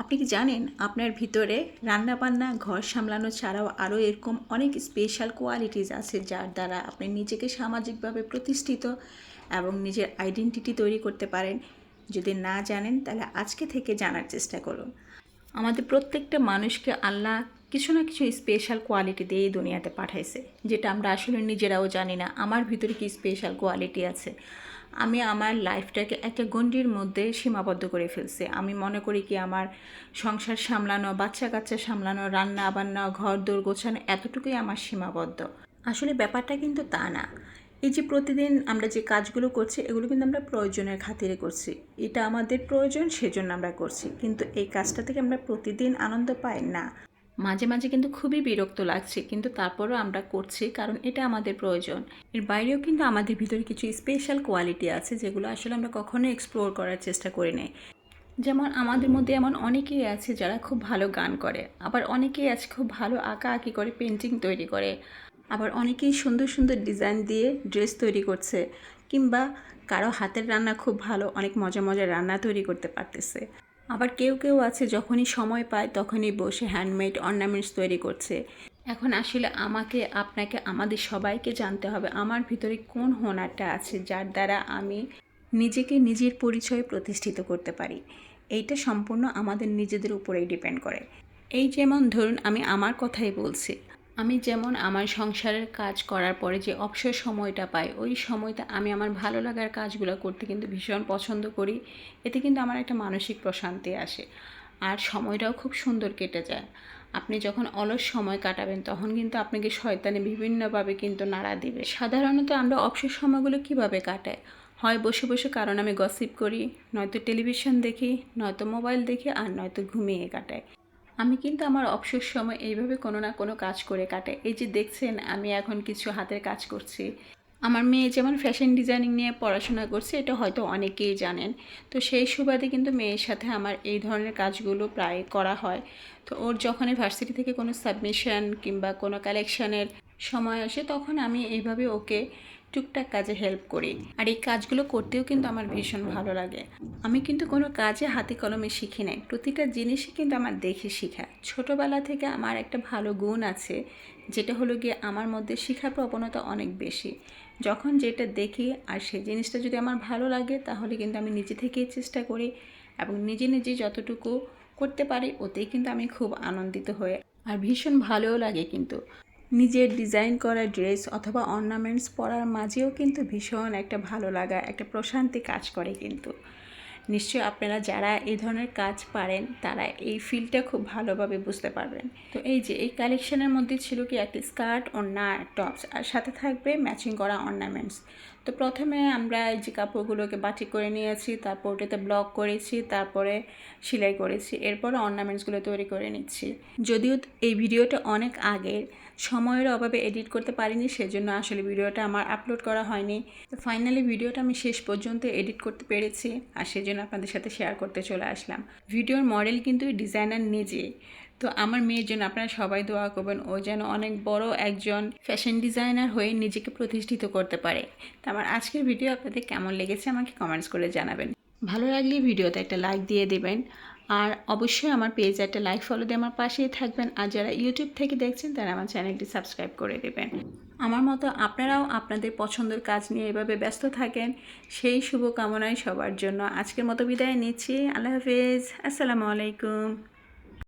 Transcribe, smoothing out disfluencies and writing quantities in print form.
আপনি কি জানেন আপনার ভিতরে রান্নাবান্না ঘর সামলানো ছাড়াও আরও এরকম অনেক স্পেশাল কোয়ালিটিস আছে যার দ্বারা আপনি নিজেকে সামাজিকভাবে প্রতিষ্ঠিত এবং নিজের আইডেন্টিটি তৈরি করতে পারেন। যদি না জানেন তাহলে আজকে থেকে জানার চেষ্টা করুন। আমাদের প্রত্যেকটা মানুষকে আল্লাহ কিছু না কিছু স্পেশাল কোয়ালিটি দিয়ে এই দুনিয়াতে পাঠাইছে, যেটা আমরা আসলে নিজেরাও জানি না আমার ভিতরে কি স্পেশাল কোয়ালিটি আছে। আমি আমার লাইফটাকে একটা গণ্ডির মধ্যে সীমাবদ্ধ করে ফেলছি। আমি মনে করি কি আমার সংসার সামলানো, বাচ্চা কাচ্চা সামলানো, রান্না বান্না, ঘর দোর গোছানো এতটুকুই আমার সীমাবদ্ধ। আসলে ব্যাপারটা কিন্তু তা না। এই যে প্রতিদিন আমরা যে কাজগুলো করছি এগুলো কিন্তু আমরা প্রয়োজনের খাতিরে করছি। এটা আমাদের প্রয়োজন, সেজন্য আমরা করছি। কিন্তু এই কাজটা থেকে আমরা প্রতিদিন আনন্দ পাই না। মাঝে মাঝে কিন্তু খুবই বিরক্ত লাগছে, কিন্তু তারপরও আমরা করছি কারণ এটা আমাদের প্রয়োজন। এর বাইরেও কিন্তু আমাদের ভিতরে কিছু স্পেশাল কোয়ালিটি আছে যেগুলো আসলে আমরা কখনো এক্সপ্লোর করার চেষ্টা করি নাই। যেমন আমাদের মধ্যে এমন অনেকেই আছে যারা খুব ভালো গান করে, আবার অনেকেই আছে খুব ভালো আঁকাআঁকি করে, পেন্টিং তৈরি করে, আবার অনেকেই সুন্দর সুন্দর ডিজাইন দিয়ে ড্রেস তৈরি করছে, কিংবা কারো হাতের রান্না খুব ভালো, অনেক মজা মজার রান্না তৈরি করতে পারতেছে। আবার কেউ কেউ আছে যখনই সময় পায় তখনই বসে হ্যান্ডমেড অর্নামেন্টস তৈরি করছে। এখন আসলে আমাকে, আপনাকে, আমাদের সবাইকে জানতে হবে আমার ভিতরে কোন হুনারটা আছে যার দ্বারা আমি নিজেকে নিজের পরিচয়ে প্রতিষ্ঠিত করতে পারি। এইটা সম্পূর্ণ আমাদের নিজেদের উপরেই ডিপেন্ড করে। এই যেমন ধরুন আমি আমার কথাই বলছি, আমি যেমন আমার সংসারের কাজ করার পরে যে অবসর সময়টা পাই ওই সময়টা আমি আমার ভালো লাগার কাজগুলো করতে কিন্তু ভীষণ পছন্দ করি। এতে কিন্তু আমার একটা মানসিক প্রশান্তি আসে, আর সময়টাও খুব সুন্দর কেটে যায়। আপনি যখন অলস সময় কাটাবেন তখন কিন্তু আপনাকে শয়তানে বিভিন্নভাবে কিন্তু নাড়া দিবে। সাধারণত আমরা অবসর সময়গুলো কিভাবে কাটাই? হয় বসে বসে কারণ আমি গসিপ করি, নয়তো টেলিভিশন দেখি, নয়তো মোবাইল দেখি, আর নয়তো ঘুমিয়ে কাটাই। আমি কিন্তু আমার অবসর সময় এইভাবে কোনো না কোনো কাজ করে কাটাই। এই যে দেখছেন আমি এখন কিছু হাতের কাজ করছি। আমার মেয়ে যেমন ফ্যাশন ডিজাইনিং নিয়ে পড়াশোনা করছে, এটা হয়তো অনেকেই জানেন। তো সেই সুবাদে কিন্তু মেয়ের সাথে আমার এই ধরনের কাজগুলো প্রায় করা হয়। তো ওর যখনই ভার্সিটি থেকে কোনো সাবমিশন কিংবা কোনো কালেকশানের সময় আসে তখন আমি এইভাবে ওকে টুকটাক কাজে হেল্প করি। আর এই কাজগুলো করতেও কিন্তু আমার ভীষণ ভালো লাগে। আমি কিন্তু কোনো কাজে হাতে কলমে শিখি নাই, প্রতিটা জিনিসই কিন্তু আমার দেখে শেখা। ছোটোবেলা থেকে আমার একটা ভালো গুণ আছে, যেটা হলো গিয়ে আমার মধ্যে শেখার প্রবণতা অনেক বেশি। যখন যেটা দেখি আর সেই জিনিসটা যদি আমার ভালো লাগে তাহলে কিন্তু আমি নিজে থেকেই চেষ্টা করি, এবং নিজে নিজে যতটুকু করতে পারি ওতেই কিন্তু আমি খুব আনন্দিত হয়ে আর ভীষণ ভালোও লাগে। কিন্তু নিজের ডিজাইন করা ড্রেস অথবা অর্নামেন্টস পরার মাঝেও কিন্তু ভীষণ একটা ভালো লাগা, একটা প্রশান্তি কাজ করে। কিন্তু নিশ্চয়ই আপনারা যারা এই ধরনের কাজ পারেন তারা এই ফিলটা খুব ভালোভাবে বুঝতে পারবেন। তো এই যে এই কালেকশনের মধ্যে ছিল কি একটা স্কার্ট, ওড়না, টপস, আর সাথে থাকবে ম্যাচিং করা অর্নামেন্টস। তো প্রথমে আমরা এই যে কাপড়গুলোকে বাটিক করে নিয়েছি, তারপর ওটাতে ব্লক করেছি, তারপরে সেলাই করেছি, এরপরে অর্নামেন্টসগুলো তৈরি করে নিচ্ছি। যদিও এই ভিডিওটা অনেক আগের, সময়ের অভাবে এডিট করতে পারিনি, সেজন্য আসলে ভিডিওটা আমার আপলোড করা হয়নি। তো ফাইনালি ভিডিওটা আমি শেষ পর্যন্ত এডিট করতে পেরেছি, আর সেজন্য আপনাদের সাথে শেয়ার করতে চলে আসলাম। ভিডিওর মডেল কিন্তু ডিজাইনার নিজে। তো আমার মেয়ের জন্য আপনারা সবাই দোয়া করবেন, ও যেন অনেক বড় একজন ফ্যাশন ডিজাইনার হয়ে নিজেকে প্রতিষ্ঠিত করতে পারে। তো আমার আজকের ভিডিও আপনাদের কেমন লেগেছে আমাকে কমেন্টস করে জানাবেন। ভালো লাগলে ভিডিওতে একটা লাইক দিয়ে দেবেন, আর অবশ্যই আমার পেজে একটা লাইক ফলো দিয়ে আমার পাশেই থাকবেন। আর যারা ইউটিউব থেকে দেখছেন তারা আমার চ্যানেলটি সাবস্ক্রাইব করে দেবেন। আমার মতো আপনারাও আপনাদের পছন্দের কাজ নিয়ে এভাবে ব্যস্ত থাকেন, সেই শুভকামনায় সবার জন্য আজকের মতো বিদায় নিচ্ছি। আল্লাহ হাফেজ, আসসালামু আলাইকুম।